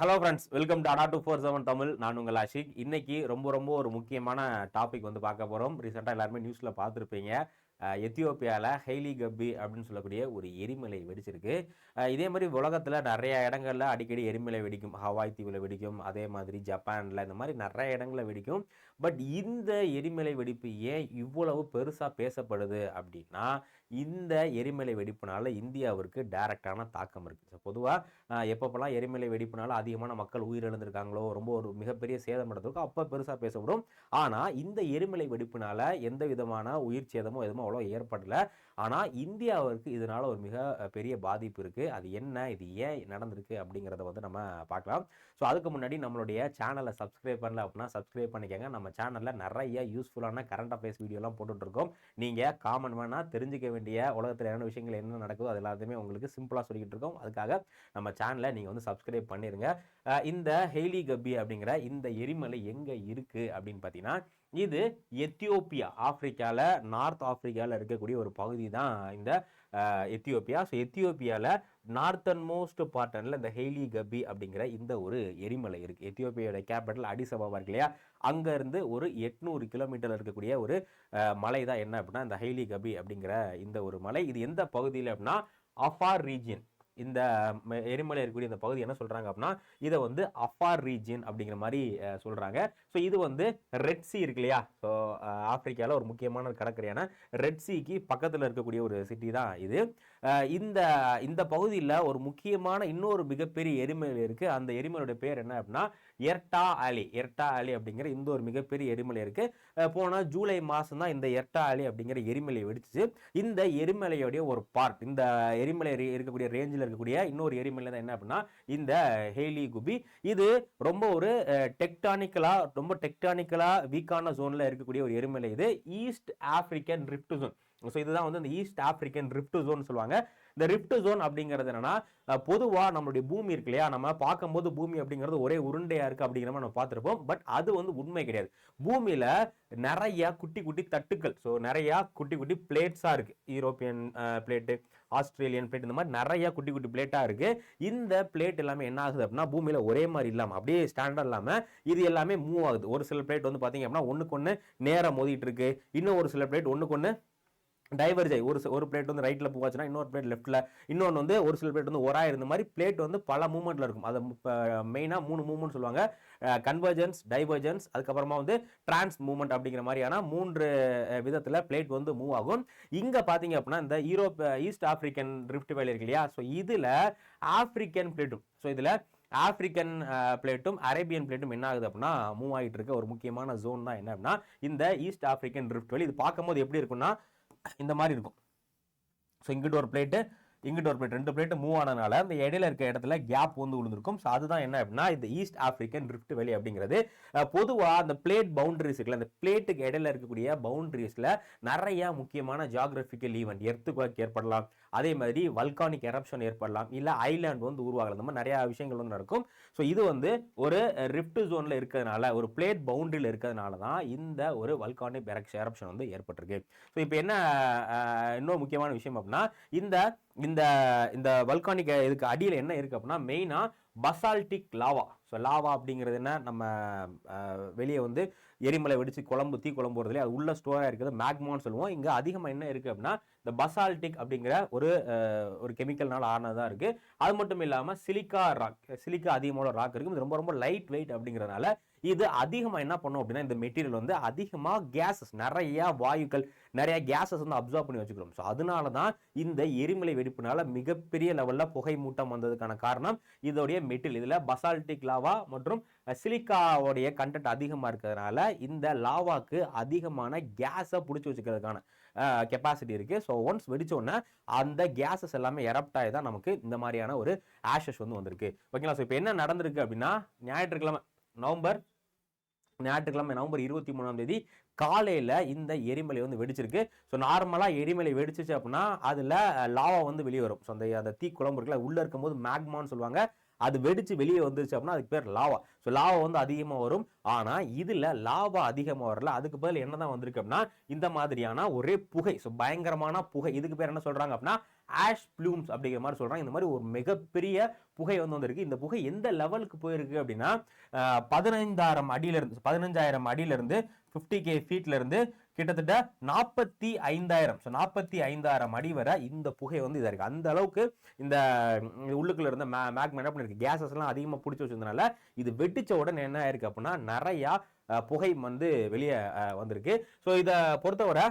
Hello friends, welcome to அடா 247 தமிழ். நான் உங்கள் ஆஷிக். இன்னைக்கு ரொம்ப ஒரு முக்கியமான டாபிக் வந்து பார்க்க போகிறோம். ரீசெண்டாக எல்லாருமே நியூஸில் பார்த்துருப்பீங்க. எத்தியோப்பியாவில் ஹெய்லி கப்பி அப்படின்னு சொல்லக்கூடிய ஒரு எரிமலை வெடிச்சிருக்கு. இதே மாதிரி உலகத்தில் நிறைய இடங்கள்ல அடிக்கடி எரிமலை வெடிக்கும். ஹவாய் தீவில் வெடிக்கும், அதே மாதிரி ஜப்பானில், இந்த மாதிரி நிறைய இடங்களில் வெடிக்கும். பட் இந்த எரிமலை வெடிப்பு ஏன் இவ்வளவு பெருசாக பேசப்படுது அப்படின்னா, இந்த எரிமலை வெடிப்புனால இந்தியாவிற்கு டைரக்டான தாக்கம் இருக்குது. ஸோ பொதுவாக எப்பப்பெல்லாம் எரிமலை வெடிப்புனால அதிகமான மக்கள் உயிரிழந்திருக்காங்களோ, ரொம்ப ஒரு மிகப்பெரிய சேதம் நடந்திருக்கோ அப்போ பெருசாக பேசப்படும். ஆனால் இந்த எரிமலை வெடிப்புனால எந்த விதமான உயிர் சேதமோ எதுவும் அவ்வளோ ஏற்படல. ஆனால் இந்தியாவிற்கு இதனால ஒரு மிக பெரிய பாதிப்பு இருக்கு. அது என்ன, இது ஏன் நடந்திருக்கு அப்படிங்கிறத வந்து நம்ம பார்க்கலாம். ஸோ அதுக்கு முன்னாடி நம்மளுடைய சேனலை சப்ஸ்கிரைப் பண்ணல அப்படின்னா சப்ஸ்கிரைப் பண்ணிக்கோங்க. நம்ம சேனலில் நிறைய யூஸ்ஃபுல்லான கரண்ட் அஃபேர்ஸ் வீடியோலாம் போட்டுட்ருக்கோம். நீங்கள் காமன் வேணால் தெரிஞ்சுக்க வேண்டிய உலகத்தில் என்ன விஷயங்கள் என்ன நடக்குதோ அது எல்லாத்தையுமே உங்களுக்கு சிம்பிளாக சொல்லிக்கிட்டு இருக்கோம். அதுக்காக நம்ம சேனலை நீங்கள் வந்து சப்ஸ்கிரைப் பண்ணிடுங்க. இந்த ஹெய்லி கப்பி அப்படிங்கிற இந்த எரிமலை எங்கே இருக்குது அப்படின்னு பார்த்தீங்கன்னா, இது எத்தியோப்பியா, ஆப்பிரிக்காவில், நார்த் ஆப்பிரிக்காவில் இருக்கக்கூடிய ஒரு பகுதி தான் இந்த எத்தியோப்பியா. ஸோ எத்தியோப்பியாவில் நார்த்தன் மோஸ்ட் பார்ட்டனில் இந்த ஹெய்லி கப்பி அப்படிங்கிற இந்த ஒரு எரிமலை இருக்குது. எத்தியோப்பியாவோட கேபிட்டல் அடிஸ் அபாபா இருக்கு இல்லையா, அங்கேருந்து ஒரு 800 கிலோமீட்டர் இருக்கக்கூடிய ஒரு மலை தான் என்ன அப்படின்னா இந்த ஹெய்லி கப்பி அப்படிங்கிற இந்த ஒரு மலை. இது எந்த பகுதியில் அப்படின்னா அஃபார் ரீஜியன். இந்த எரிமலை இருக்கக்கூடிய இந்த பகுதி என்ன சொல்றாங்க அப்படின்னா, இதை வந்து அஃபார் ரீஜியன் அப்படிங்கிற மாதிரி சொல்றாங்க. ஸோ இது வந்து ரெட் சி இருக்கு இல்லையா, ஸோ ஆப்பிரிக்காவில் ஒரு முக்கியமான கடற்கரையான ரெட் சிக்கு பக்கத்தில் இருக்கக்கூடிய ஒரு சிட்டி தான் இது. இந்த இந்த பகுதியில் ஒரு முக்கியமான இன்னொரு மிகப்பெரிய எரிமலை இருக்கு. அந்த எரிமலையோட பேர் என்ன அப்படின்னா எர்டா ஆலி அப்படிங்கிற இந்த ஒரு மிகப்பெரிய எரிமலை இருக்கு. போன ஜூலை மாதம் தான் இந்த எர்டா ஆலி அப்படிங்கிற எரிமலை வெடிச்சிச்சு. இந்த எரிமலையோடைய ஒரு பார்ட், இந்த எரிமலை இருக்கக்கூடிய ரேஞ்சில் இருக்கக்கூடிய இன்னொரு எரிமலை தான் என்ன அப்படின்னா இந்த ஹெய்லி கப்பி. இது ரொம்ப ஒரு டெக்டானிக்கலா வீக்கான ஜோன்ல இருக்கக்கூடிய ஒரு எரிமலை. இது East African rift zone. So இதுதான் வந்து இந்த ஈஸ்ட் ஆப்பிரிக்கன் ரிஃப்ட் ஜோன் சொல்லுவாங்க. இந்த ரிஃப்ட் ஜோன் அப்படிங்கிறது என்னன்னா, பொதுவாக நம்மளுடைய பூமி இருக்கு இல்லையா, நம்ம பார்க்கும்போது பூமி அப்படிங்கிறது ஒரே உருண்டையா இருக்கு அப்படிங்கிற மாதிரி நம்ம பார்த்துருப்போம். பட் அது வந்து உண்மை கிடையாது. பூமியில நிறைய குட்டி குட்டி தட்டுக்கள், ஸோ நிறைய குட்டி குட்டி பிளேட்ஸா இருக்கு. யூரோப்பியன் பிளேட்டு, ஆஸ்திரேலியன் பிளேட், இந்த மாதிரி நிறைய குட்டி குட்டி பிளேட்டா இருக்கு. இந்த பிளேட் எல்லாமே என்ன ஆகுது அப்படின்னா, பூமியில ஒரே மாதிரி இல்லாம அப்படியே ஸ்டாண்டர்ட் இல்லாம இது எல்லாமே மூவ் ஆகுது. ஒரு சில பிளேட் வந்து பாத்தீங்க அப்படின்னா ஒண்ணுக்கு ஒண்ணு நேரா மோதிட்டு இருக்கு. இன்னும் ஒரு சில பிளேட் ஒண்ணுக்கு ஒண்ணு டைவர்ஜ் ஆகி ஒரு பிளேட் வந்து ரைட்ல போவாச்சுன்னா இன்னொரு பிளேட் லெஃப்ட்ல, இன்னொன்று வந்து ஒரு சில பிளேட் வந்து ஒரா இருந்த மாதிரி பிளேட் வந்து பல மூவ்மெண்ட்ல இருக்கும். அதை மெயினாக 3 மூவ்மெண்ட் சொல்லுவாங்க: கன்வர்ஜென்ஸ், டைவர்ஜென்ஸ், அதுக்கப்புறமா வந்து டிரான்ஸ் மூவ்மெண்ட் அப்படிங்கிற மாதிரியான 3 விதத்தில் பிளேட் வந்து மூவ் ஆகும். இங்கே பார்த்தீங்க அப்படின்னா இந்த ஈஸ்ட் ஆப்பிரிக்கன் ரிஃப்ட் வேலி இருக்கு இல்லையா, ஸோ இதில் ஆப்பிரிக்கன் பிளேட்டும், ஸோ இதில் ஆப்பிரிக்கன் பிளேட்டும் அரேபியன் பிளேட்டும் என்ன ஆகுது அப்படின்னா மூவ் ஆகிட்டு இருக்க ஒரு முக்கியமான ஜோன் தான் என்ன அப்படின்னா இந்த ஈஸ்ட் ஆப்பிரிக்கன் ரிஃப்ட் வேலி. இது பார்க்கும்போது எப்படி இருக்குன்னா இந்த மாதிரி இருக்கும். ஸோ இங்கிட்ட ஒரு பிளேட்டு, இங்கிட்ட ஒரு பிளேட், 2 பிளேட் மூவ் ஆனதுனால இந்த இடையில இருக்க இடத்துல கேப் வந்து விழுந்திருக்கும். ஸோ அதுதான் என்ன அப்படின்னா இந்த ஈஸ்ட் ஆப்பிரிக்கன் ரிஃப்ட் வேலி அப்படிங்கிறது. பொதுவாக அந்த பிளேட் பவுண்டரிஸ் இருக்குல்ல, அந்த பிளேட்டுக்கு இடையில இருக்கக்கூடிய பவுண்டரிஸ்ல நிறைய முக்கியமான ஜியாகிரபிக்கல் ஈவெண்ட், எர்த்குவேக் ஏற்படலாம், அதே மாதிரி வல்கானிக் எரப்ஷன் ஏற்படலாம், இல்லை ஐலாண்ட் வந்து உருவாகலாம். இந்த மாதிரி நிறைய விஷயங்கள் வந்து நடக்கும். ஸோ இது வந்து ஒரு ரிஃப்ட் ஜோன்ல இருக்கிறதுனால, ஒரு பிளேட் பவுண்டரியில் இருக்கிறதுனால தான் இந்த ஒரு வல்கானிக் எரப்ஷன் வந்து ஏற்பட்டிருக்கு. ஸோ இப்போ என்ன இன்னொரு முக்கியமான விஷயம் அப்படின்னா இந்த இந்த இந்த வல்கானிக் இதுக்கு அடியில் என்ன இருக்கு அப்படின்னா மெயினா பசால்டிக் லாவா. ஸோ லாவா அப்படிங்கிறது என்ன, நம்ம வெளியே வந்து எரிமலை வெடிச்சு தீ குழம்பு வருது இல்லையா, அது உள்ள ஸ்டோராக இருக்கிறது மேக்மான்னு சொல்லுவோம். இங்கே அதிகமாக என்ன இருக்குது அப்படின்னா இந்த பசால்டிக் அப்படிங்கிற ஒரு கெமிக்கல்னால ஆனதாக இருக்குது. அது மட்டும் இல்லாமல் சிலிக்கா அதிகமான ராக் இருக்குது. இது ரொம்ப லைட் வெயிட் அப்படிங்கிறதுனால இது அதிகமாக என்ன பண்ணும் அப்படின்னா இந்த மெட்டீரியல் வந்து அதிகமாக கேஸஸ், நிறைய வாயுக்கள், நிறைய கேஸஸ் வந்து அப்சர்வ் பண்ணி வச்சுக்கிறோம். ஸோ அதனால தான் இந்த எரிமலை வெடிப்புனால மிகப்பெரிய லெவலில் புகை மூட்டம் வந்ததுக்கான காரணம் இதோடைய மெட்டீரியல். இதில் பசால்டிக் லாவா மற்றும் சிலிக்காவுடைய கண்டென்ட் அதிகமாக இருக்கிறதுனால இந்த லாவாக்கு அதிகமான கேஸை பிடிச்சி வச்சுக்கிறதுக்கான கெப்பாசிட்டி இருக்குது. ஸோ ஒன்ஸ் வெடிச்ச உடனே அந்த கேஸஸ் எல்லாமே எரப்ட் ஆகி தான் நமக்கு இந்த மாதிரியான ஒரு ஆஷஸ் வந்து வந்திருக்கு. ஓகேங்களா. ஸோ இப்போ என்ன நடந்திருக்கு அப்படின்னா ஞாயிற்றுக்கிழமை நவம்பர் 23ஆம் தேதி காலையில இந்த எரிமலை வந்து வெடிச்சிருக்கு. ஸோ நார்மலா எரிமலை வெடிச்சிச்சு அப்படின்னா அதுல லாவா வந்து வெளியே வரும். ஸோ அந்த தீ குழம்பு இருக்குல்ல, உள்ள இருக்கும்போது மேக்மான்னு சொல்லுவாங்க. அது வெடிச்சு வெளியே வந்துருச்சு அப்படின்னா அதுக்கு பேர் லாவா. ஸோ லாவா வந்து அதிகமாக வரும். ஆனா இதுல லாவா அதிகமாக வரல. அதுக்கு பதில் என்னதான் வந்திருக்கு அப்படின்னா இந்த மாதிரியான ஒரே புகை. ஸோ பயங்கரமான புகை. இதுக்கு பேர் என்ன சொல்றாங்க அப்படின்னா ஆஷ் ப்ளூம்ஸ் அப்படிங்கிற மாதிரி சொல்றாங்க. இந்த மாதிரி ஒரு மிகப்பெரிய புகை வந்து வந்திருக்கு. இந்த புகை எந்த லெவலுக்கு போயிருக்கு அப்படின்னா 15,000 அடியில இருந்து 50K ஃபீட்ல இருந்து கிட்டத்தட்ட 45,000 அடி வரை இந்த புகை வந்து இதா இருக்கு. அந்த அளவுக்கு இந்த உள்ளுக்குள்ள இருந்த மேக்மா என்ன பண்ணிருக்கு, கேசஸ் எல்லாம் அதிகமா பிடிச்சி வச்சிருந்தனால இது வெடிச்ச உடனே என்ன ஆயிருக்கு அப்படின்னா நிறைய புகை வந்து வெளியே வந்திருக்கு. ஸோ இதை பொறுத்தவரை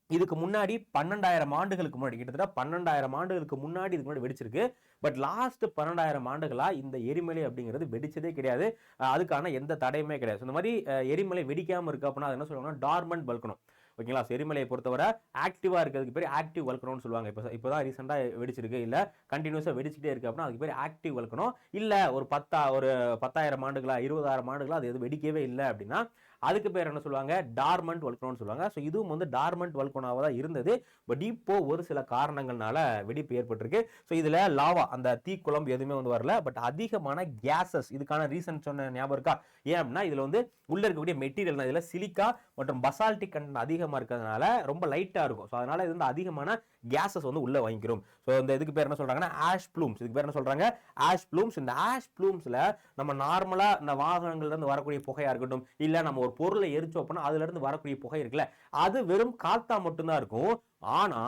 இதுக்கு முன்னாடி 12,000 ஆண்டுகளுக்கு முன்னாடி, கிட்டத்தட்ட 12,000 ஆண்டுகளுக்கு முன்னாடி இதுக்கு முன்னாடி வெடிச்சிருக்கு. பட் லாஸ்ட் 12,000 ஆண்டுகளா இந்த எரிமலை அப்படிங்கிறது வெடிச்சதே கிடையாது. அதுக்கான எந்த தடையுமே கிடையாது. இந்த மாதிரி எரிமலை வெடிக்காம இருக்கு அப்படின்னா அது என்ன சொல்லுவாங்கன்னா டார்மண்ட் வல்கனோ. ஓகேங்களா? எரிமலையை பொறுத்தவரை ஆக்டிவா இருக்கிறதுக்கு பேர் ஆக்டிவ் வல்கனோன்னு சொல்லுவாங்க. இப்போதான் ரீசெண்டா வெடிச்சிருக்கு, இல்ல கண்டினியூஸா வெடிச்சுட்டே இருக்கு அப்படின்னா அதுக்கு பேர் ஆக்டிவ் வல்கனோ. இல்ல ஒரு 10,000 ஆண்டுகளா 20,000 ஆண்டுகளா அது எதுவும் வெடிக்கவே இல்லை அப்படின்னா அதுக்கு பேர் என்ன சொல்லுவாங்க, டார்மண்ட் வல்கனோன்னு சொல்லுவாங்க. ஸோ இதுவும் வந்து டார்மண்ட் வல்கனோவா தான் இருந்தது. பட் இப்போ ஒரு சில காரணங்கள்னால வெடிப்பு ஏற்பட்டிருக்கு. ஸோ இதுல லாவா அந்த தீக்குழம்பு எதுவுமே வந்து வரல. பட் அதிகமான கேசஸ், இதுக்கான ரீசன் சொன்ன ஞாபகம் இருக்கா? ஏன் அப்படின்னா இதுல வந்து உள்ள இருக்கக்கூடிய மெட்டீரியல் தான், இதுல சிலிக்கா மற்றும் பசால்டிக் கண்டென்ட் அதிகமா இருக்கிறதுனால ரொம்ப லைட்டா இருக்கும். ஸோ அதனால இது வந்து அதிகமான கேசஸ் வந்து உள்ள வாங்கிக்கிறோம். ஸோ இந்த இதுக்கு பேர் என்ன சொல்றாங்கன்னா ஆஷ் ப்ளூம்ஸ். இதுக்கு பேர் என்ன சொல்றாங்க, ஆஷ் ப்ளூம்ஸ். இந்த ஆஷ் ப்ளூம்ஸ்ல நம்ம நார்மலா இந்த வாகனங்கள்ல இருந்து வரக்கூடிய புகையா இருக்கட்டும், இல்ல நம்ம ஒரு பொருளை எரிச்சோம் அப்படின்னா அதுல இருந்து வரக்கூடிய புகை இருக்குல்ல, அது வெறும் காத்தா மட்டும்தான் இருக்கும். ஆனா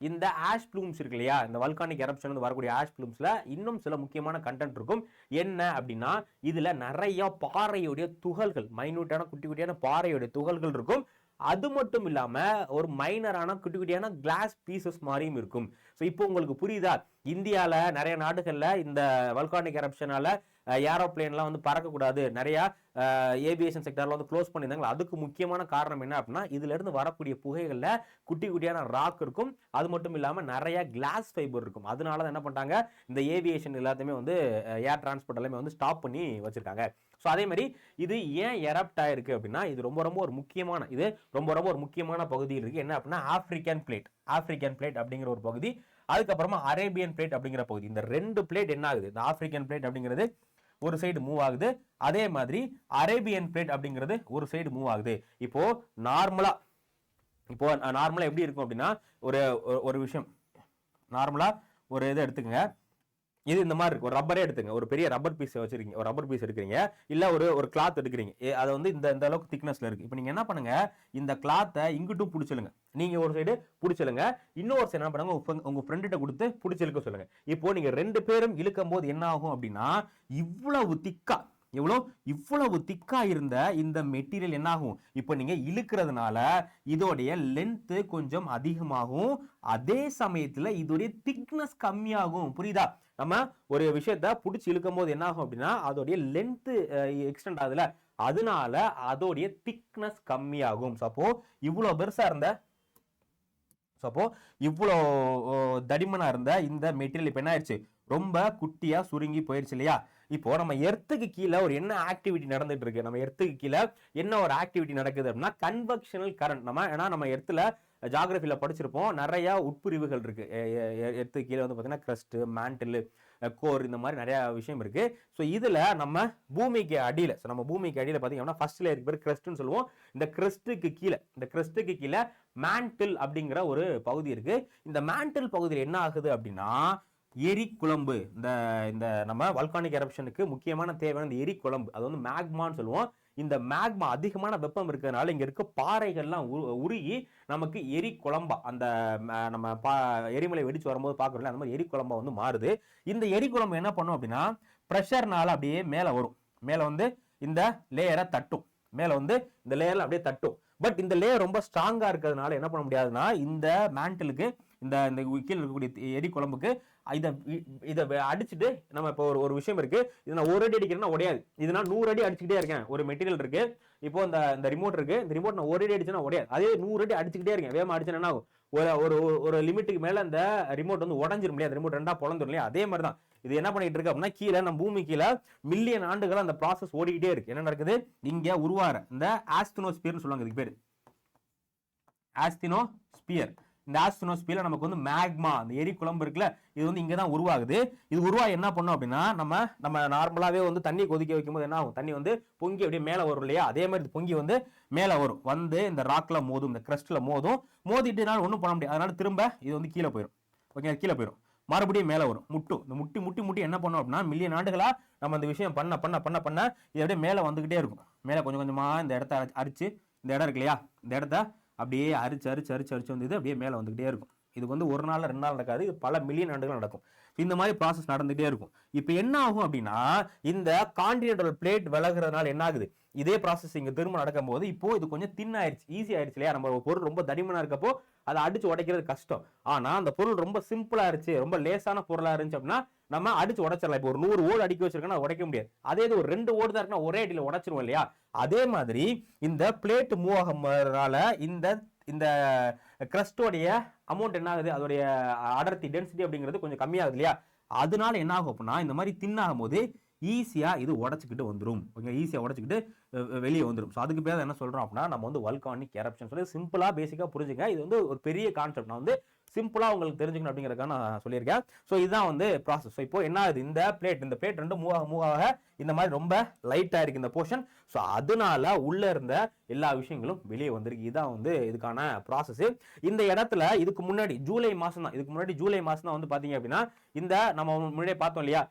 இந்த ஆஷ் ப்ளூம்ஸ் இருக்கு இல்லையா, இந்த வல்கானிக் எரப்ஷன் வந்து வரக்கூடிய ஆஷ் ப்ளூம்ஸ்ல இன்னும் சில முக்கியமான கண்டென்ட் இருக்கும். என்ன அப்படின்னா இதுல நிறைய பாறையுடைய துகள்கள், மைனூட்டான குட்டி குட்டியான பாறையுடைய துகள்கள் இருக்கும். அது மட்டும் இல்லாம ஒரு மைனரான குட்டி குட்டியான கிளாஸ் பீசஸ் மாதிரியும் இருக்கும். ஸோ இப்போ உங்களுக்கு புரியுதா, இந்தியால நிறைய நாடுகள்ல இந்த வல்கானிக் எரப்ஷனால ஏரோப்ளேன்லாம் வந்து பறக்கக்கூடாது, நிறைய ஏவியேஷன் செக்டர்ல வந்து க்ளோஸ் பண்ணியிருந்தாங்க. அதுக்கு முக்கியமான காரணம் என்ன அப்படின்னா இதுல இருந்து வரக்கூடிய புகைகள்ல குட்டி குட்டியான ராக் இருக்கும். அது மட்டும் இல்லாம நிறைய கிளாஸ் ஃபைபர் இருக்கும். அதனால தான் என்ன பண்ணிட்டாங்க, இந்த ஏவியேஷன் எல்லாத்தையுமே வந்து ஏர் டிரான்ஸ்போர்ட் எல்லாமே வந்து ஸ்டாப் பண்ணி வச்சிருக்காங்க. ஸோ அதே மாதிரி இது ஏன் எரப்ட் ஆயிருக்கு அப்படின்னா இது ரொம்ப ஒரு முக்கியமான பகுதியில் இருக்கு. என்ன அப்படின்னா ஆப்பிரிக்கன் பிளேட் அப்படிங்கிற ஒரு பகுதி, அதுக்கப்புறமா அரேபியன் பிளேட் அப்படிங்கிற பகுதி. இந்த ரெண்டு பிளேட் என்ன ஆகுது, இந்த ஆப்பிரிக்கன் பிளேட் அப்படிங்கிறது ஒரு சைடு மூவ் ஆகுது, அதே மாதிரி அரேபியன் பிளேட் அப்படிங்கிறது ஒரு சைடு மூவ் ஆகுது. இப்போ நார்மலா எப்படி இருக்கும் அப்படின்னா ஒரு விஷயம் நார்மலா ஒரு இதை எடுத்துக்கங்க, இது இந்த மாதிரி இருக்கு. ஒரு ரப்பரே எடுத்துங்க, ஒரு பெரிய ரப்பர் பீஸ் வச்சிருக்கீங்க, ஒரு ரப்பர் பீஸ் எடுக்கிறீங்க, இல்ல ஒரு கிளாத் எடுக்கிறீங்க, அது வந்து இந்த அளவுக்கு திக்னஸ்ல இருக்கு. இப்போ நீங்க என்ன பண்ணுங்க, இந்த கிளாத்தை இங்கிட்டும் பிடிச்சிலுங்க, நீங்க ஒரு சைடு பிடிச்சிலுங்க, இன்னொரு சைடு என்ன பண்ணுங்க உங்க ஃப்ரெண்ட்ட கொடுத்து பிடிச்சிலுக்க சொல்லுங்க. இப்போ நீங்க ரெண்டு பேரும் இழுக்கும் போது என்ன ஆகும் அப்படின்னா இவ்வளவு திக்கா இருந்த இந்த மெட்டீரியல் என்ன ஆகும், இப்போ நீங்க இழுக்கிறதுனால இதோடைய லென்த் கொஞ்சம் அதிகமாகும், அதே சமயத்துல இதோடைய திக்னஸ் கம்மியாகும். புரியுதா? நம்ம ஒரு விஷயத்த பிடிச்சி இழுக்கும் போது என்ன ஆகும் அப்படின்னா அதோடைய லென்த் எக்ஸ்டெண்ட் ஆகுதுல, அதனால அதோடைய திக்னஸ் கம்மியாகும். சப்போ இவ்வளவு பெருசா இருந்த இவ்வளோ தடிமனா இருந்த இந்த மெட்டீரியல் இப்ப என்ன ஆயிடுச்சு, ரொம்ப குட்டியா சுருங்கி போயிடுச்சு இல்லையா? இப்போ நம்ம எர்த்துக்கு கீழே ஒரு என்ன ஆக்டிவிட்டி நடந்துட்டு இருக்கு, நம்ம எர்த்துக்கு கீழே என்ன ஒரு ஆக்டிவிட்டி நடக்குது அப்படின்னா கன்வெக்ஷனல் கரண்ட். நம்ம எர்த்துல ஜியோகிராஃபில படிச்சிருப்போம், நிறைய உட்பிரிவுகள் இருக்கு. எர்த்துக்கு கீழே வந்து பார்த்தீங்கன்னா கிரஸ்ட், மேண்டில், கோர், இந்த மாதிரி நிறைய விஷயம் இருக்கு. ஸோ இதுல நம்ம பூமிக்கு அடியில பார்த்தீங்கன்னா ஃபர்ஸ்ட் லேயருக்கு பேர் கிரஸ்ட்னு சொல்லுவோம். இந்த கிரஸ்ட்டுக்கு கீழே மேண்டில் அப்படிங்கிற ஒரு பகுதி இருக்கு. இந்த மேண்டில் பகுதியில் என்ன ஆகுது அப்படின்னா எரிக்குழம்பு, இந்த நம்ம வல்கானிக் எரப்ஷனுக்கு முக்கியமான தேவையான இந்த எரிக்குழம்பு, அது வந்து மேக்மான்னு சொல்லுவோம். இந்த மேக்மா அதிகமான வெப்பம் இருக்கிறதுனால இங்க இருக்க பாறைகள்லாம் உருகி நமக்கு எரிக்குழம்பா, அந்த நம்ம எரிமலை வெடிச்சு வரும்போது பார்க்கறோம்ல அந்த மாதிரி எரிக்குழம்பா வந்து மாறுது. இந்த எரிக்குழம்பு என்ன பண்ணும் அப்படின்னா பிரஷர்னால அப்படியே மேல வரும், மேல வந்து இந்த லேயரை தட்டும், இந்த லேயர்ல அப்படியே தட்டும். பட் இந்த லேயர் ரொம்ப ஸ்ட்ராங்கா இருக்கிறதுனால என்ன பண்ண முடியாதுன்னா இந்த மேண்டலுக்கு, இந்த கீழே இருக்கக்கூடிய எரிக்குழம்புக்கு இதை அடிச்சுட்டு, நம்ம இப்போ ஒரு விஷயம் இருக்கு, இது நான் 1 அடி அடிக்கிறேன்னா உடையாது, இது நான் 100 அடி அடிச்சுக்கிட்டே இருக்கேன். ஒரு மெட்டீரியல் இருக்கு, இப்போ இந்த ரிமோட் இருக்கு, இந்த ரிமோட் நான் 1 அடி அடிச்சுன்னா உடையாது, அதே 100 அடி அடிச்சுக்கிட்டே இருக்கேன், வேகமா அடிச்சுன்னா என்ன ஆகும், ஒரு லிமிட்டுக்கு மேல இந்த ரிமோட் வந்து உடஞ்சிரும் இல்லையா, ரிமோட் ரெண்டா பொழந்துரும் இல்லையா, அதே மாதிரி தான் இது என்ன பண்ணிட்டு இருக்கு அப்படின்னா கீழே நம்ம பூமி கீழே மில்லியன் ஆண்டுகள் அந்த ப்ராசஸ் ஓடிக்கிட்டே இருக்கு. என்ன நடக்குது, இங்க உருவார இந்த ஆஸ்தினோஸ்பியர்னு சொல்லுவாங்க, இதுக்கு பேரு ஆஸ்தினோஸ்பியர். இந்த ஆஸ்தினோஸ்பியர்ல நமக்கு வந்து மேக்மா, அந்த எரி குழம்பு இருக்குல்ல, இது வந்து இங்க தான் உருவாகுது. இது உருவாக என்ன பண்ணும் அப்படின்னா, நம்ம நார்மலாவே வந்து தண்ணி கொதிக்க வைக்கும்போது என்ன ஆகும், தண்ணி வந்து பொங்கி அப்படியே மேலே வரும் இல்லையா, அதே மாதிரி பொங்கி வந்து மேலே வரும், வந்து இந்த ராக்ல மோதும், இந்த கிரஸ்ட்ல மோதும், மோதிட்டுனால ஒன்றும் பண்ண முடியாது. அதனால திரும்ப இது வந்து கீழே போயிடும். ஓகே, கீழே போயிடும், மறுபடியும் மேலே வரும், முட்டும். இந்த முட்டி என்ன பண்ணும் அப்படின்னா, மில்லியன் ஆண்டுகளா நம்ம இந்த விஷயம் பண்ண பண்ண பண்ண பண்ண இது அப்படியே மேலே வந்துகிட்டே இருக்கும். மேலே கொஞ்சம் கொஞ்சமா இந்த இடத்த அரிச்சு, இந்த இடம் இருக்கு இல்லையா, இந்த இடத்த அப்படியே அரிச்சு அரிச்சு அரிச்சு அரிச்சு வந்து அப்படியே மேலே வந்துகிட்டே இருக்கும். இது வந்து ஒரு நாள் 2 நாள் நடக்காது, இது பல மில்லியன் ஆண்டுகள் நடக்கும். இந்த மாதிரி ப்ராசஸ் நடந்துகிட்டே இருக்கும். இப்போ என்ன ஆகும் அப்படின்னா, இந்த கான்டினென்டல் பிளேட் விலகுறதுனால என்ன ஆகுது, இதே ப்ராசஸ் இங்க திரும்ப நடக்கும் போது இப்போ இது கொஞ்சம் தின் ஆயிடுச்சு, ஈஸி ஆயிடுச்சு இல்லையா. நம்ம பொருள் ரொம்ப தடிமனா இருக்கப்போ அதை அடிச்சு உடைக்கிறது கஷ்டம். ஆனா அந்த பொருள் ரொம்ப சிம்பிளா இருந்துச்சு, ரொம்ப லேசான பொருளா இருந்துச்சு அப்படின்னா நம்ம அடிச்சு உடைச்சிடலாம். இப்போ ஒரு 100 ஓடு அடிக்க வச்சிருக்கோம்னா உடைக்க முடியாது. அதே இது ஒரு 2 ஓடு தான் இருக்குன்னா ஒரே அடியில் உடைச்சிருவோம் இல்லையா. அதே மாதிரி இந்த பிளேட் மூவ் ஆகுறதுனால இந்த கிரஸ்டோடைய அமௌண்ட் என்ன ஆகுது, அதோடைய அடர்த்தி டென்சிட்டி அப்படிங்கிறது கொஞ்சம் கம்மியாகுது இல்லையா. அதனால என்ன ஆகும் அப்படின்னா, இந்த மாதிரி தின்னாகும் போது ஈஸியா இது உடச்சிக்கிட்டு வந்துடும். ஓகே, ஈஸியா உடச்சிக்கிட்டு வெளியே வந்துடும். ஸோ அதுக்கு பேர் என்ன சொல்றோம் அப்படின்னா, நம்ம வந்து வல்கானிக் எரப்ஷன் சொல்லி சிம்பிளா பேசிக்கா புரிஞ்சுங்க. இது வந்து ஒரு பெரிய கான்செப்ட், நான் வந்து சிம்பிளா உங்களுக்கு தெரிஞ்சுக்கணும் அப்படிங்கிறதுக்காக நான் சொல்லியிருக்கேன். ஸோ இதுதான் வந்து ப்ராசஸ். ஸோ இப்போ என்ன ஆகுது, இந்த பிளேட் ரெண்டு மூவ் ஆக இந்த மாதிரி ரொம்ப லைட்டா இருக்கு இந்த போர்ஷன். ஸோ அதனால உள்ள இருந்த எல்லா விஷயங்களும் வெளியே வந்திருக்கு. இதுதான் வந்து இதுக்கான ப்ராசஸ். இந்த இடத்துல இதுக்கு முன்னாடி ஜூலை மாசம் தான் வந்து பாத்தீங்க அப்படின்னா, இந்த நம்ம முன்னாடியே பார்த்தோம் இல்லையா,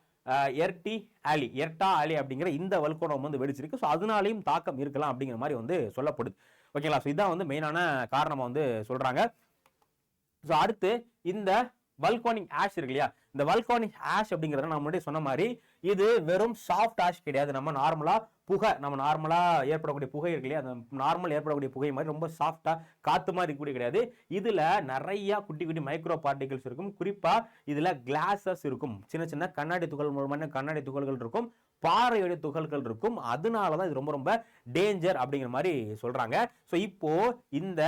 எர்டா ஆலி அப்படிங்கிற இந்த வல்கோனம் வந்து வெடிச்சிருக்கு. ஸோ அதனாலையும் தாக்கம் இருக்கலாம் அப்படிங்கிற மாதிரி வந்து சொல்லப்படுது. ஓகேங்களா. ஸோ இதான் வந்து மெயினான காரணமா வந்து சொல்றாங்க. ஸோ அடுத்து இந்த வல்கானிக் ஆஷ் இருக்கு இல்லையா, இந்த வல்கானிக் ஆஷ் அப்படிங்கிறத நான் முன்னாடி சொன்ன மாதிரி இது வெறும் சாஃப்ட் ஆஷ் கிடையாது. நம்ம நார்மலா ஏற்படக்கூடிய புகை இருக்கு இல்லையா, அந்த நார்மல் ஏற்படக்கூடிய புகை மாதிரி ரொம்ப சாஃப்டா காத்து மாதிரி கூட கிடையாது. இதுல நிறைய குட்டி குட்டி மைக்ரோ பார்ட்டிகல்ஸ் இருக்கும். குறிப்பா இதுல கிளாஸஸ் இருக்கும், சின்ன சின்ன கண்ணாடி துகள்கள் இருக்கும், பாறையுடைய துகள்கள் இருக்கும். அதனாலதான் இது ரொம்ப ரொம்ப டேஞ்சர் அப்படிங்கிற மாதிரி சொல்றாங்க. ஸோ இப்போ இந்த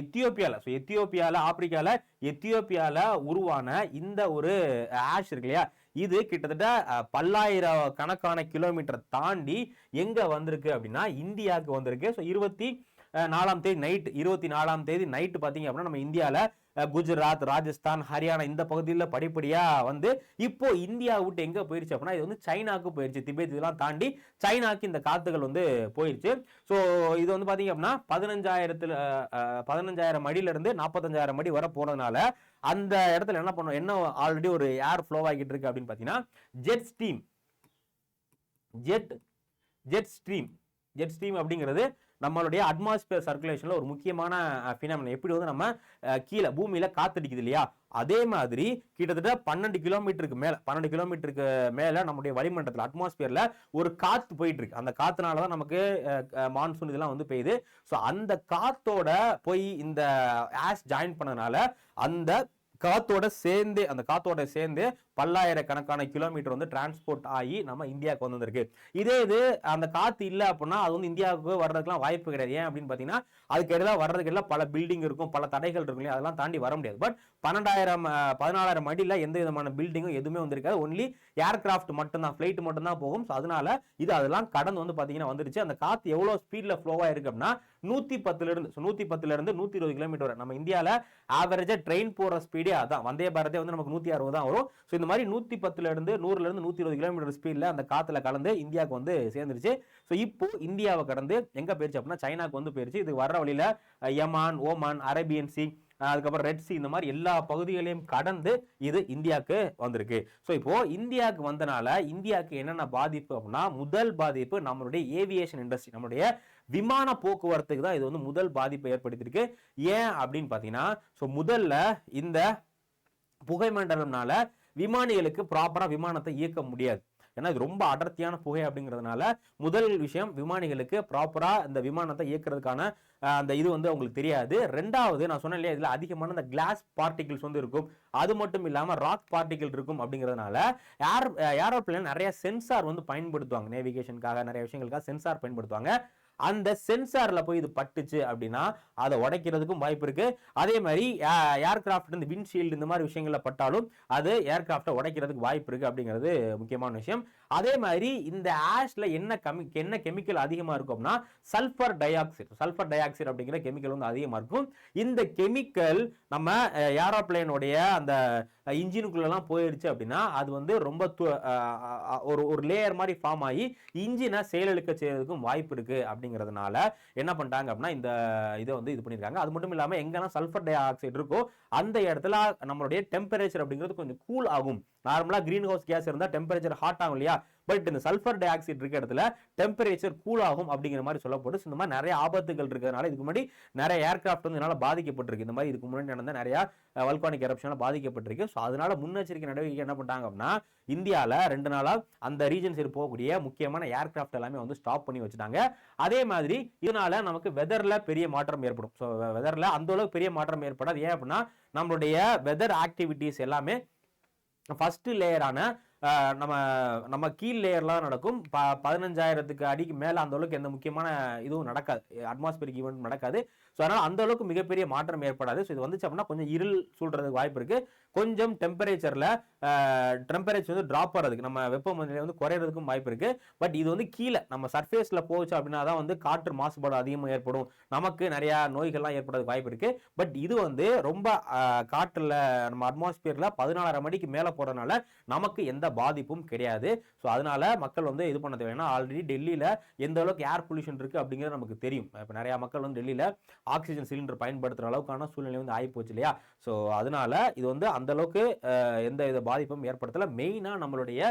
எத்தியோப்பியால ஆப்பிரிக்கால எத்தியோப்பியால உருவான இந்த ஒரு ஆஷ் இருக்கு இல்லையா, இது கிட்டத்தட்ட பல்லாயிரம் கணக்கான கிலோமீட்டர் தாண்டி எங்க வந்திருக்கு அப்படின்னா இந்தியாவுக்கு வந்திருக்கு. ஸோ 24ஆம் தேதி நைட்டு பாத்தீங்க அப்படின்னா நம்ம இந்தியால குஜராத், ராஜஸ்தான், ஹரியானா இந்த பகுதியில் படிப்படியா வந்து இப்போ இந்தியா விட்டு எங்க போயிருச்சு அப்படின்னா இது வந்து சைனாக்கு போயிருச்சு. திபெத் இதெல்லாம் தாண்டி சைனாக்கு இந்த காத்துகள் வந்து போயிருச்சு. ஸோ இது வந்து பாத்தீங்க அப்படின்னா 15,000 அடியில இருந்து 45,000 அடி வர போனதுனால அந்த இடத்துல என்ன பண்ணும், என்ன ஆல்ரெடி ஒரு ஏர் ஃப்ளோ ஆகிட்டு இருக்கு அப்படின்னு பாத்தீங்கன்னா ஜெட் ஸ்ட்ரீம் அப்படிங்கிறது நம்மளுடைய அட்மாஸ்பியர் சர்க்குலேஷன்ல ஒரு முக்கியமான பினாமினன். எப்படி வந்து நம்ம கீழே பூமியில காத்தடிக்குது இல்லையா, அதே மாதிரி கிட்டத்தட்ட 12 கிலோமீட்டருக்கு மேல நம்முடைய வளிமண்டலத்தில் அட்மாஸ்பியர்ல ஒரு காத்து போயிட்டு இருக்கு. அந்த காத்துனாலதான் நமக்கு மான்சூன் இதெல்லாம் வந்து பெய்யுது. ஸோ அந்த காத்தோட போய் இந்த ஆஷ் ஜாயின் பண்ணதுனால அந்த காத்தோட சேர்ந்து பல்லாயிரக்கணக்கான கிலோமீட்டர் வந்து டிரான்ஸ்போர்ட் ஆகி நம்ம இந்தியாவுக்கு வந்திருக்கு. இதே இது அந்த காத்து இல்லை அப்படின்னா அது வந்து இந்தியாவுக்கு வர்றதுக்குலாம் வாய்ப்பு கிடையாது. ஏன் அப்படின்னு பாத்தீங்கன்னா அதுக்கு எல்லாம் வர்றதுக்கு எல்லாம் பல பில்டிங் இருக்கும், பல தடைகள் இருக்கும், அதெல்லாம் தாண்டி வர முடியாது. பட் 14,000 அடியில எந்த விதமான பில்டிங்கும் எதுவுமே வந்திருக்காது. ஒன்லி ஏர்கிராஃப்ட் மட்டும்தான், ஃபிளைட் மட்டும்தான் போகும். ஸோ அதனால இது அதெல்லாம் கடந்து வந்து பாத்தீங்கன்னா வந்துருச்சு. அந்த காத்து எவ்வளவு ஸ்பீட்ல ஃப்ளோவா இருக்கு அப்படின்னா 110ல இருந்து 120 கிலோமீட்டர். நம்ம இந்தியால ஆவரேஜா ட்ரெயின் போற ஸ்பீடே அதான், வந்தே பாரதே வந்து நமக்கு 160 தான் வரும். ஸோ இந்த மாதிரி 110ல இருந்து 100ல இருந்து 120 கிலோமீட்டர் ஸ்பீட்ல அந்த காத்துல கலந்து இந்தியாவுக்கு வந்து சேர்ந்துருச்சு. ஸோ இப்போ இந்தியாவை கடந்து எங்க போயிருச்சு அப்படின்னா சைனாக்கு வந்து போயிருச்சு. இது வர்ற வழியில யமான், ஓமான், அரேபியன் சி, அதுக்கப்புறம் ரெட் சி, இந்த மாதிரி எல்லா பகுதிகளையும் கடந்து இது இந்தியாவுக்கு வந்திருக்கு. ஸோ இப்போ இந்தியாவுக்கு வந்தனால இந்தியாவுக்கு என்னென்ன பாதிப்பு அப்படின்னா, முதல் பாதிப்பு நம்மளுடைய ஏவியேஷன் இண்டஸ்ட்ரி, நம்மளுடைய விமான போக்குவரத்துக்கு தான் இது வந்து முதல் பாதிப்பை ஏற்படுத்தியிருக்கு. ஏன் அப்படின்னு பாத்தீங்கன்னா, ஸோ முதல்ல இந்த புகை மண்டலம்னால விமானிகளுக்கு ப்ராப்பரா விமானத்தை இயக்க முடியாது. ஏன்னா இது ரொம்ப அடர்த்தியான புகை அப்படிங்கிறதுனால முதல் விஷயம் விமானிகளுக்கு ப்ராப்பரா இந்த விமானத்தை இயக்குறதுக்கான அந்த இது வந்து அவங்களுக்கு தெரியாது. ரெண்டாவது நான் சொன்னேன் இல்லையா, இதுல அதிகமான இந்த கிளாஸ் பார்ட்டிகிள்ஸ் வந்து இருக்கும், அது மட்டும் இல்லாம ராக் பார்ட்டிகிள் இருக்கும். அப்படிங்கிறதுனால ஏரோப்ளேன் நிறைய சென்சார் வந்து பயன்படுத்துவாங்க, நேவிகேஷனுக்காக நிறைய விஷயங்களுக்காக சென்சார் பயன்படுத்துவாங்க. அந்த சென்சார்ல போய் இது பட்டுச்சு அப்படின்னா அதை உடைக்கிறதுக்கும் வாய்ப்பு இருக்கு. அதே மாதிரி ஏர்கிராஃப்ட் இந்த விண்ட்ஷீல்டு இந்த மாதிரி விஷயங்கள்ல பட்டாலும் அது ஏர்கிராஃப்டை உடைக்கிறதுக்கு வாய்ப்பு இருக்கு அப்படிங்கிறது முக்கியமான விஷயம். அதே மாதிரி இந்த ஆஷ்ல என்ன கெமிக்கல் அதிகமா இருக்கும்னா சல்பர் டை ஆக்சைடு அப்படிங்கிற கெமிக்கல் வந்து அதிகமா இருக்கும். இந்த கெமிக்கல் நம்ம ஏரோப்ளேனுடைய அந்த இன்ஜினுக்குள்ளெல்லாம் போயிடுச்சு அப்படின்னா அது வந்து ரொம்ப ஒரு லேயர் மாதிரி ஃபார்ம் ஆகி இன்ஜினை செயலிழக்க செய்யறதுக்கும் வாய்ப்பு இருக்கு அப்படிங்கிறதுனால என்ன பண்ணிட்டாங்க அப்படின்னா இந்த இதை வந்து இது பண்ணியிருக்காங்க. அது மட்டும் இல்லாமல் எங்கன்னா சல்ஃபர் டை ஆக்சைடு இருக்கோ அந்த இடத்துல நம்மளுடைய டெம்பரேச்சர் அப்படிங்கிறது கொஞ்சம் கூல் ஆகும். நார்மலா கிரீன் ஹவுஸ் கேஸ் இருந்தால் டெம்பரேச்சர் ஹாட் ஆகும் இல்லையா, பட் இந்த சல்ஃபர் டை ஆக்சைடு இருக்க இடத்துல டெம்பரேச்சர் கூல் ஆகும் அப்படிங்கிற மாதிரி சொல்லப்பட்டு இந்த மாதிரி நிறைய ஆபத்துகள் இருக்கிறதுனால இதுக்கு முன்னாடி நிறைய ஏர்கிராஃப்ட் வந்து இதனால பாதிக்கப்பட்டிருக்கு. இந்த மாதிரி இதுக்கு முன்னாடி நடந்த நிறைய வல்கானிக் எரப்ஷனால பாதிக்கப்பட்டிருக்கு. ஸோ அதனால முன்னெச்சரிக்கை நடவடிக்கை என்ன பண்ணிட்டாங்க அப்படின்னா இந்தியாவில் 2 நாளா அந்த ரீஜன் சைடு போகக்கூடிய முக்கியமான ஏர்கிராஃப்ட் எல்லாமே வந்து ஸ்டாப் பண்ணி வச்சுட்டாங்க. அதே மாதிரி இதனால நமக்கு வெதர்ல பெரிய மாற்றம் ஏற்படும். ஸோ வெதர்ல அந்த அளவுக்கு பெரிய மாற்றம் ஏற்படாது. ஏன் அப்படின்னா நம்மளுடைய வெதர் ஆக்டிவிட்டிஸ் எல்லாமே ஃபர்ஸ்ட் லேயரான நம்ம நம்ம கீழ் லேயர்லாம் நடக்கும். 15,000 அடிக்கு மேலே அந்த அளவுக்கு எந்த முக்கியமான இதுவும் நடக்காது, அட்மாஸ்பியரிக் ஈவெண்ட் நடக்காது. ஸோ அதனால் அந்த அளவுக்கு மிகப்பெரிய மாற்றம் ஏற்படாது. ஸோ இது வந்துச்சு அப்படின்னா கொஞ்சம் இருள் சூழ்றதுக்கு வாய்ப்பு இருக்கு. கொஞ்சம் டெம்பரேச்சர் வந்து ட்ராப் ஆகிறதுக்கு நம்ம வெப்பமண்டலம் வந்து குறையிறதுக்கும் வாய்ப்பு இருக்கு. பட் இது வந்து கீழே நம்ம சர்ஃபேஸில் போச்சு அப்படின்னா தான் வந்து காற்று மாசுபாடு அதிகமாக ஏற்படும், நமக்கு நிறைய நோய்கள்லாம் ஏற்படுறதுக்கு வாய்ப்பு இருக்கு. பட் இது வந்து ரொம்ப காற்றுல நம்ம அட்மாஸ்பியர்ல 14,000 அடிக்கு மேலே போறதுனால நமக்கு எந்த பாதிப்பும் கிடையாது. ஸோ அதனால மக்கள் வந்து இது பண்ண தேவைன்னா ஆல்ரெடி டெல்லியில எந்த அளவுக்கு ஏர் பொல்யூஷன் இருக்கு அப்படிங்கிறது நமக்கு தெரியும். இப்போ நிறைய மக்கள் வந்து டெல்லியில ஆக்சிஜன் சிலிண்டர் பயன்படுத்துற அளவுக்கான சூழ்நிலை வந்து ஆகி போச்சு இல்லையா. ஸோ அதனால இது வந்து அந்த அளவுக்கு எந்த வித பாதிப்பும் ஏற்படுத்தல. மெயினா நம்மளுடைய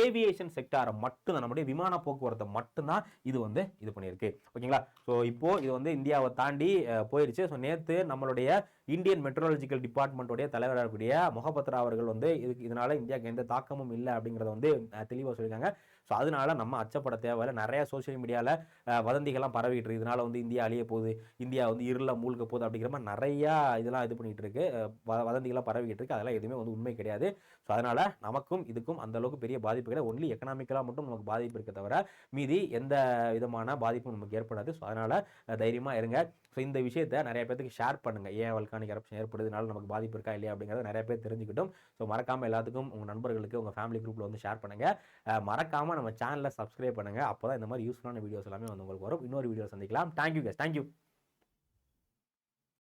ஏவியேஷன் செக்டாரை மட்டும்தான், நம்மளுடைய விமான போக்குவரத்தை மட்டும்தான் இது வந்து இது பண்ணியிருக்கு. ஓகேங்களா. ஸோ இப்போ இது வந்து இந்தியாவை தாண்டி போயிருச்சு. ஸோ நேற்று நம்மளுடைய இந்தியன் மெட்ரோலஜிக்கல் டிபார்ட்மெண்ட்டுடைய தலைவராக இருக்கக்கூடிய மொஹபத்ரா அவர்கள் வந்து இதனால இந்தியாவுக்கு எந்த தாக்கமும் இல்லை அப்படிங்கிறத வந்து தெளிவாக சொல்லியிருக்காங்க. ஸோ அதனால நம்ம அச்சப்பட தேவையில்லை. நிறைய சோசியல் மீடியாவில் வதந்திகள்லாம் பரவிட்டு இருக்கு. இதனால வந்து இந்தியா அழிய போகுது, இந்தியா வந்து இருளில் மூழ்க போகுது அப்படிங்கிற மாதிரி நிறையா இதெல்லாம் இது பண்ணிட்டு இருக்கு, வதந்திகள்லாம் பரவிட்டு இருக்கு. அதெல்லாம் எதுவுமே வந்து உண்மை கிடையாது. ஸோ அதனால நமக்கும் இதுக்கும் அந்த அளவுக்கு பெரிய பாதிப்பு கிடையாது. ஒன்லி எக்கனாமிக்கலாக மட்டும் நமக்கு பாதிப்பு இருக்க தவிர மீதி எந்த விதமான பாதிப்பும் நமக்கு ஏற்படாது. ஸோ அதனால தைரியமாக இருங்க. ஸோ இந்த விஷயத்தை நிறைய பேருக்கு ஷேர் பண்ணுங்க. ஏன் வல்கானிக் எரப்ஷன் ஏற்படுறதுனால நமக்கு பாதிப்பு இருக்கா இல்லையா அப்படிங்கிறத நிறைய பேர் தெரிஞ்சுக்கிட்டும். ஸோ மறக்காமல் எல்லாத்துக்கும் உங்கள் நண்பர்களுக்கு உங்கள் ஃபேமிலி குரூப்பில் வந்து ஷேர் பண்ணுங்க. மறக்காமல் நம்ம சேனலை சப்ஸ்கிரைப் பண்ணுங்க. அப்போ தான் இந்த மாதிரி யூஸ்ஃபுல்லான வீடியோஸ் எல்லாமே வந்து உங்களுக்கு வரும். இன்னொரு வீடியோ சந்திக்கலாம். தேங்க்யூ.